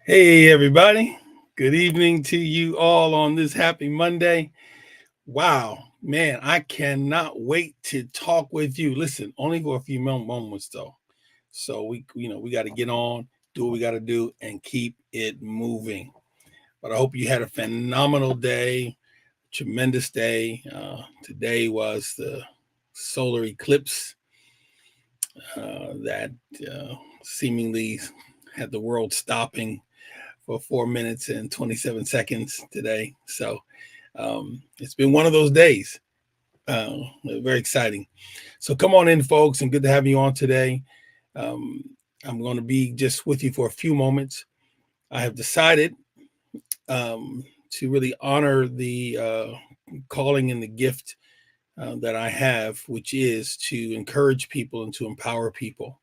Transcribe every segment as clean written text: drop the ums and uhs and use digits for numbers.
Hey, everybody. Good evening to you all on this happy Monday. Wow, man, I cannot wait to talk with you. Listen, only for a few moments though. So we got to get on, do what we got to do, and keep it moving. But I hope you had a phenomenal day, tremendous day. Today was the solar eclipse that seemingly had the world stopping for 4 minutes and 27 seconds today. So it's been one of those days. Very exciting. So come on in, folks, and good to have you on today. Um, I'm going to be just with you for a few moments. I have decided to really honor the calling and the gift that I have, which is to encourage people and to empower people.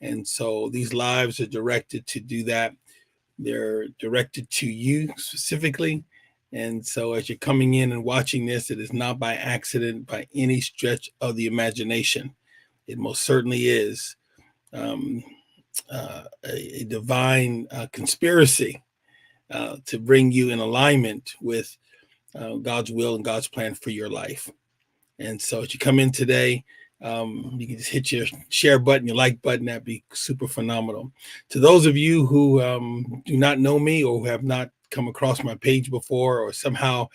And so these lives are directed to do that. They're directed to you specifically. And so as you're coming in and watching this, it is not by accident by any stretch of the imagination. It most certainly is um, a divine conspiracy to bring you in alignment with God's will and God's plan for your life. And so as you come in today, you can just hit your share button, your like button. That'd be super phenomenal. To those of you who do not know me or who have not come across my page before, or somehow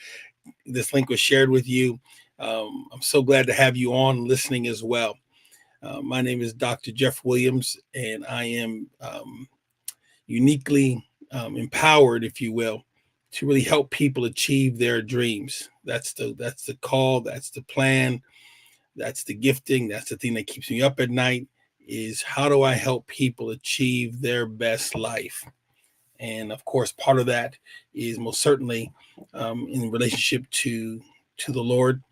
this link was shared with you, I'm so glad to have you on listening as well. My name is Dr. Jeff Williams, and I am uniquely empowered, if you will, to really help people achieve their dreams. That's the call. That's the plan. That's the gifting. That's the thing that keeps me up at night, is how do I help people achieve their best life? And of course, part of that is most certainly in relationship to the Lord,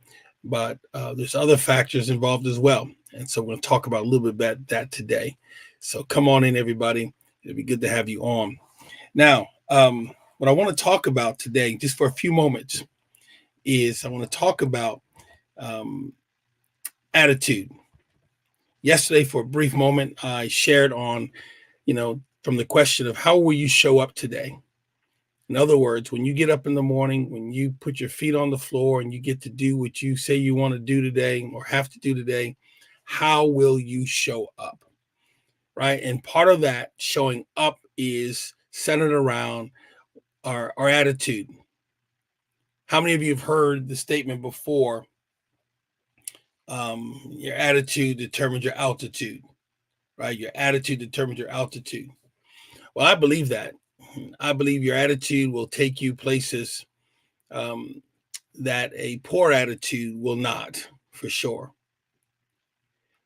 but there's other factors involved as well. And so we're going to talk about a little bit about that today. So come on in, everybody. It'll be good to have you on. Now, what I want to talk about today, just for a few moments, is I want to talk about um, attitude. Yesterday, for a brief moment, I shared on, from the question of how will you show up today? In other words, when you get up in the morning, when you put your feet on the floor and you get to do what you say you want to do today or have to do today, how will you show up? Right. And part of that showing up is centered around our attitude. How many of you have heard the statement before? Your attitude determines your altitude, right? Your attitude determines your altitude. Well, I believe that. I believe your attitude will take you places um, that a poor attitude will not, for sure.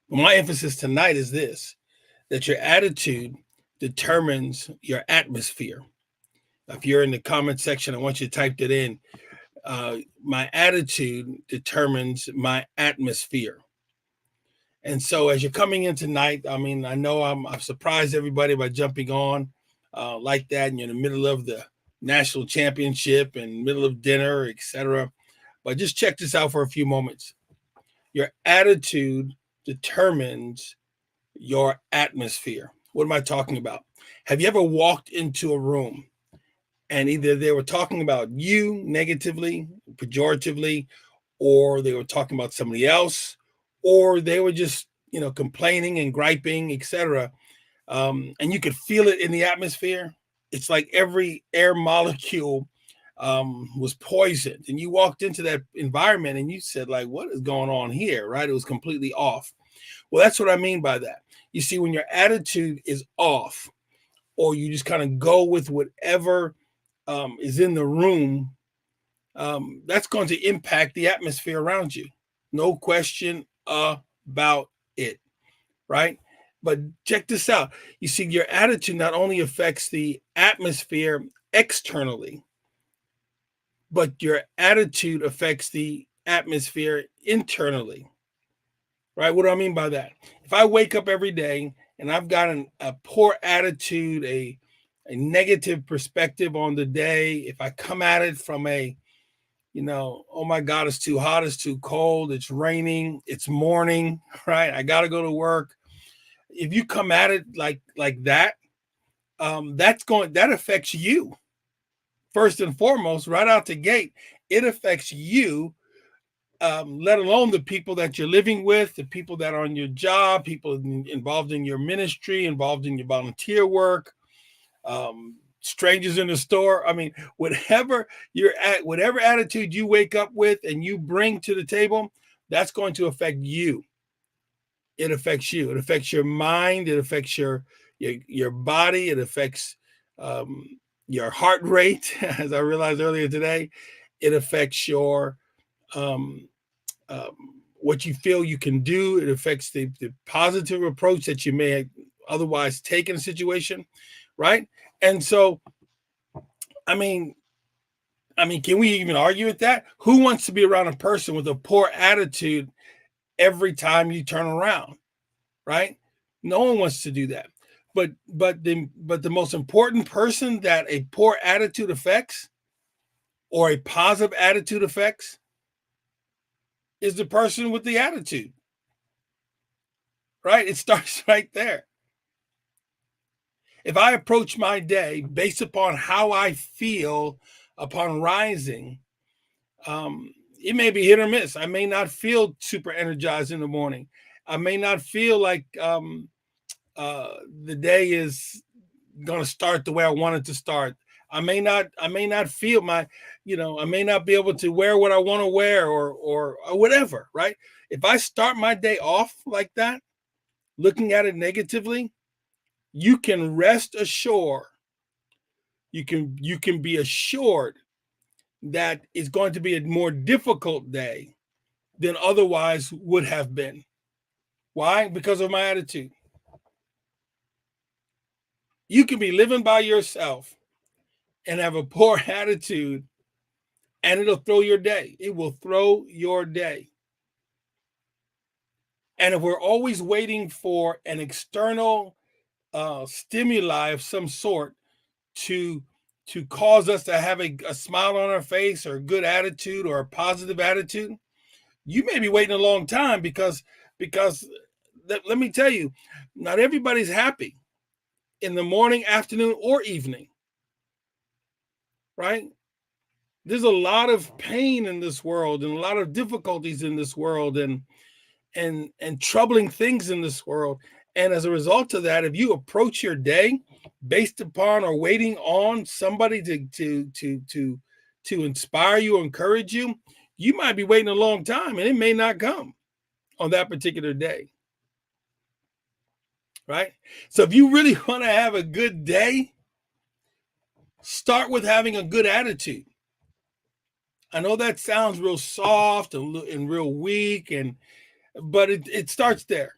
But my emphasis tonight is this, that your attitude determines your atmosphere. If you're in the comment section, I want you to type that in. My attitude determines my atmosphere. And so as you're coming in tonight, I mean, I know I've surprised everybody by jumping on like that, and you're in the middle of the national championship and middle of dinner, etc. But just check this out for a few moments. Your attitude determines your atmosphere. What am I talking about? Have you ever walked into a room and either they were talking about you negatively, pejoratively, or they were talking about somebody else, or they were just, complaining and griping, etc. And you could feel it in the atmosphere. It's like every air molecule was poisoned, and you walked into that environment and you said, like, what is going on here? Right? It was completely off. Well, that's what I mean by that. You see, when your attitude is off, or you just kind of go with whatever is in the room, that's going to impact the atmosphere around you. No question about it, right? But check this out. You see, your attitude not only affects the atmosphere externally, but your attitude affects the atmosphere internally, right? What do I mean by that? If I wake up every day and I've got a poor attitude, a negative perspective on the day, if I come at it from oh my God, it's too hot, it's too cold, it's raining, it's morning, right? I got to go to work. If you come at it like that, that affects you first and foremost, right out the gate. It affects you, let alone the people that you're living with, the people that are on your job, people involved in your ministry, involved in your volunteer work, strangers in the store. I mean, whatever you're at, whatever attitude you wake up with and you bring to the table, that's going to affect you. It affects you. It affects your mind. It affects your body. It affects um, your heart rate, as I realized earlier today. It affects your um, what you feel you can do. It affects the positive approach that you may have otherwise take in a situation, right? And so, I mean, can we even argue with that? Who wants to be around a person with a poor attitude every time you turn around, right? No one wants to do that. But the most important person that a poor attitude affects or a positive attitude affects is the person with the attitude, right? It starts right there. If I approach my day based upon how I feel upon rising, it may be hit or miss. I may not feel super energized in the morning. I may not feel like the day is going to start the way I want it to start. I may not feel I may not be able to wear what I want to wear or whatever, right? If I start my day off like that, looking at it negatively, you can rest assured, you can be assured that it's going to be a more difficult day than otherwise would have been. Why? Because of my attitude. You can be living by yourself and have a poor attitude, and it'll throw your day. It will throw your day. And if we're always waiting for an external stimuli of some sort to cause us to have a smile on our face or a good attitude or a positive attitude, you may be waiting a long time because let me tell you, not everybody's happy in the morning, afternoon, or evening, right? There's a lot of pain in this world and a lot of difficulties in this world and troubling things in this world. And as a result of that, if you approach your day based upon or waiting on somebody to inspire you, encourage you, you might be waiting a long time and it may not come on that particular day. Right? So if you really want to have a good day, start with having a good attitude. I know that sounds real soft and real weak, but it starts there.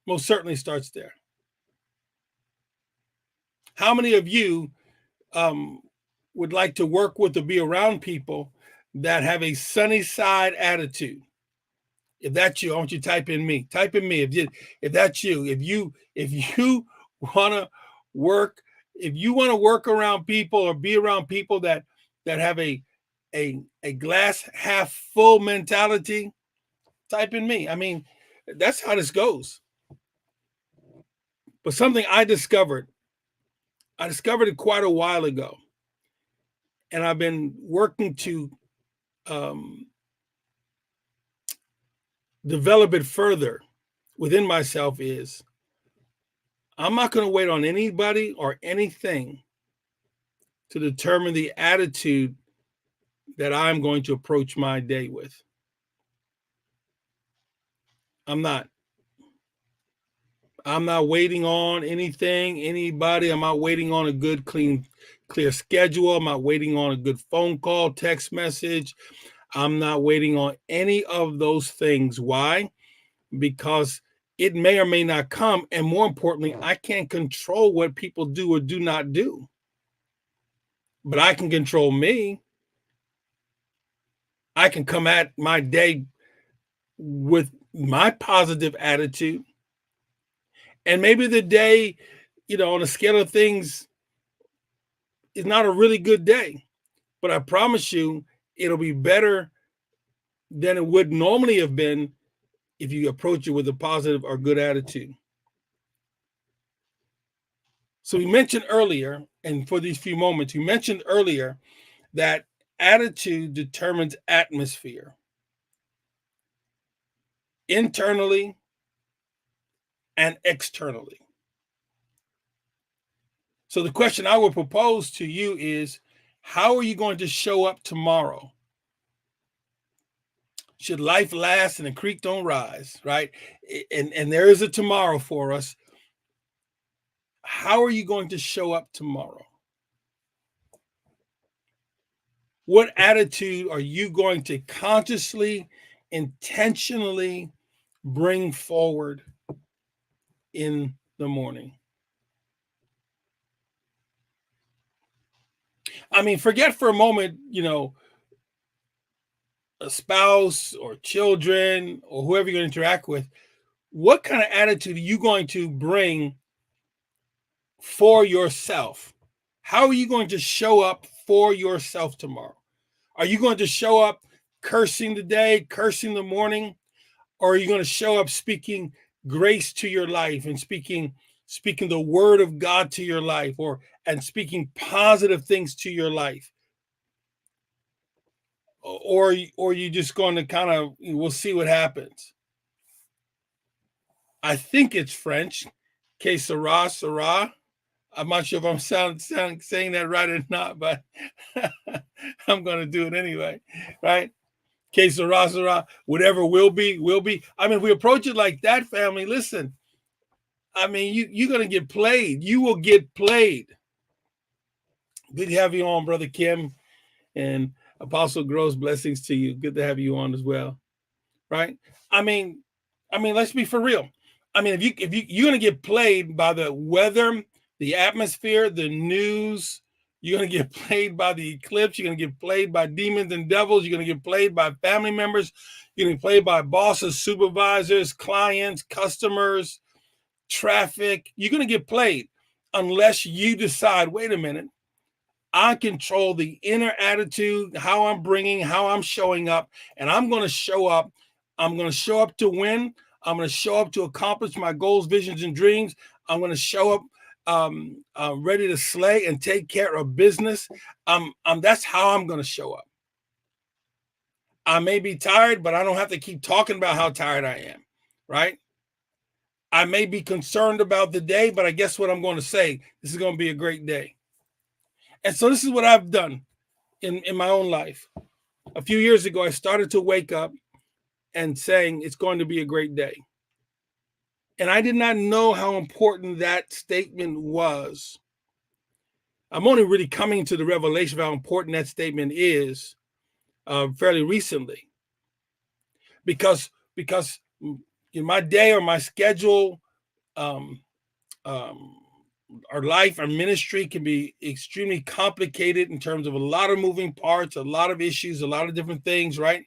Most certainly starts there. How many of you um, would like to work with or be around people that have a sunny side attitude? If that's you, I want you to type in me. Type in me if that's you. If you want to work, if you want to work around people or be around people that have a glass half full mentality, type in me. I mean, that's how this goes. But something I discovered it quite a while ago, and I've been working to um, develop it further within myself is I'm not going to wait on anybody or anything to determine the attitude that I'm going to approach my day with. I'm not. I'm not waiting on anything, anybody. I'm not waiting on a good, clear schedule. I'm not waiting on a good phone call, text message. I'm not waiting on any of those things. Why? Because it may or may not come. And more importantly, I can't control what people do or do not do. But I can control me. I can come at my day with my positive attitude. And maybe the day, on a scale of things, is not a really good day. But I promise you, it'll be better than it would normally have been if you approach it with a positive or good attitude. So we mentioned earlier, and for these few moments, we mentioned earlier that attitude determines atmosphere internally and externally. So the question I would propose to you is, how are you going to show up tomorrow? Should life last and the creek don't rise, right? And there is a tomorrow for us. How are you going to show up tomorrow? What attitude are you going to consciously, intentionally bring forward in the morning? I mean, forget for a moment, a spouse or children or whoever you're going to interact with. What kind of attitude are you going to bring for yourself? How are you going to show up for yourself tomorrow? Are you going to show up cursing the day, cursing the morning? Or are you going to show up speaking grace to your life and speaking the word of God to your life, and speaking positive things to your life? Or you just going to kind of, we'll see what happens. I think it's French. Que sera, sera. I'm not sure if I'm saying that right or not, but I'm going to do it anyway, right? Que sera, sera. Whatever will be, will be. I mean, if we approach it like that, family, listen, I mean, you're going to get played. You will get played. Good to have you on, Brother Kim, and Apostle Gross. Blessings to you. Good to have you on as well, right? I mean, let's be for real. I mean, if you're going to get played by the weather, the atmosphere, the news, you're going to get played by the eclipse. You're going to get played by demons and devils. You're going to get played by family members. You're going to get played by bosses, supervisors, clients, customers, traffic. You're going to get played unless you decide, wait a minute, I control the inner attitude, how I'm bringing, how I'm showing up, and I'm going to show up. I'm going to show up to win. I'm going to show up to accomplish my goals, visions, and dreams. I'm going to show up ready to slay and take care of business. That's how I'm going to show up. I may be tired, but I don't have to keep talking about how tired I am, right? I may be concerned about the day, but I guess what I'm going to say, this is going to be a great day. And so this is what I've done in my own life. A few years ago, I started to wake up and saying it's going to be a great day. And I did not know how important that statement was. I'm only really coming to the revelation of how important that statement is fairly recently. Because in my day or my schedule, um, our life, our ministry can be extremely complicated in terms of a lot of moving parts, a lot of issues, a lot of different things, right?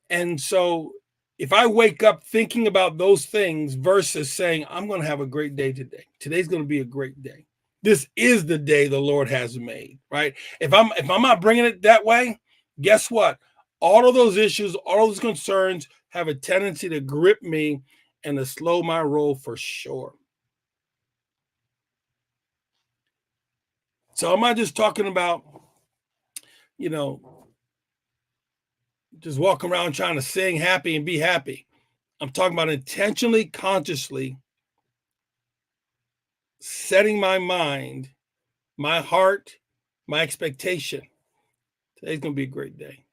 And so if I wake up thinking about those things versus saying, I'm going to have a great day today. Today's going to be a great day. This is the day the Lord has made, right? If I'm not bringing it that way, guess what? All of those issues, all of those concerns have a tendency to grip me and to slow my roll for sure. So I'm not just talking about, just walking around trying to sing happy and be happy. I'm talking about intentionally, consciously setting my mind, my heart, my expectation. Today's going to be a great day.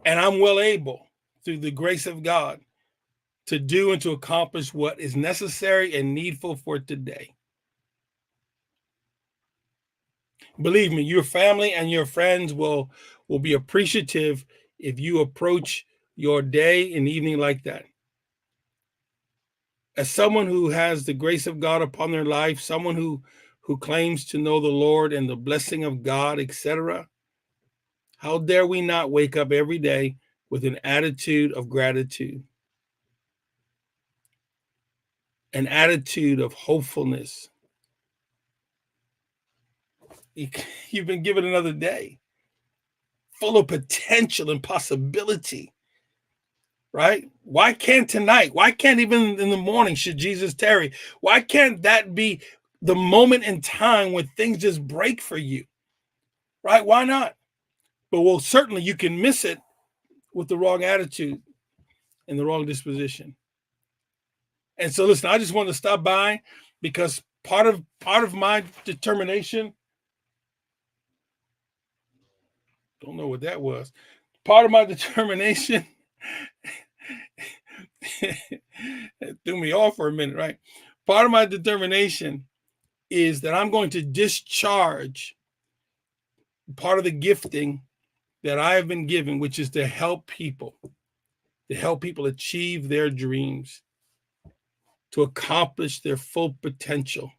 And I'm well able, through the grace of God, to do and to accomplish what is necessary and needful for today. Believe me, your family and your friends will be appreciative if you approach your day and evening like that. As someone who has the grace of God upon their life, someone who claims to know the Lord and the blessing of God, etc., how dare we not wake up every day with an attitude of gratitude, an attitude of hopefulness? You've been given another day full of potential and possibility, right? Why can't tonight? Why can't even in the morning should Jesus tarry? Why can't that be the moment in time when things just break for you, right? Why not? But well, certainly you can miss it with the wrong attitude and the wrong disposition. And so listen, I just wanted to stop by because part of my determination, don't know what that was. Part of my determination it threw me off for a minute, right? Part of my determination is that I'm going to discharge part of the gifting that I have been given, which is to help people achieve their dreams, to accomplish their full potential.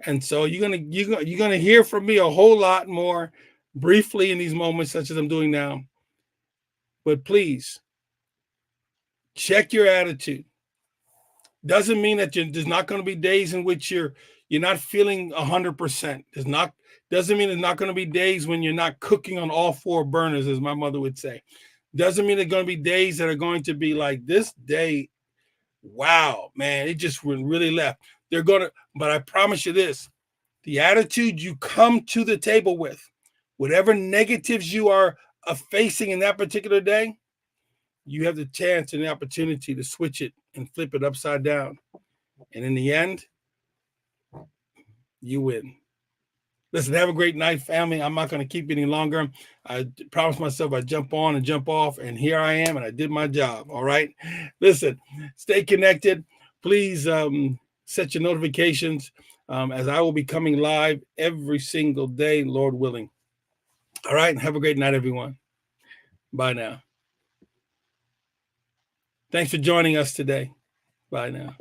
And so you're gonna hear from me a whole lot more briefly in these moments, such as I'm doing now. But please check your attitude. Doesn't mean that there's not going to be days in which you're not feeling 100%. Doesn't mean there's not going to be days when you're not cooking on all four burners, as my mother would say. Doesn't mean there's going to be days that are going to be like this day. Wow, man, it just really left. But I promise you this: the attitude you come to the table with, whatever negatives you are facing in that particular day, you have the chance and the opportunity to switch it and flip it upside down. And in the end, you win. Listen, have a great night, family. I'm not going to keep any longer. I promised myself I'd jump on and jump off, and here I am, and I did my job. All right. Listen, stay connected. Please set your notifications as I will be coming live every single day, Lord willing. All right. And have a great night, everyone. Bye now. Thanks for joining us today. Bye now.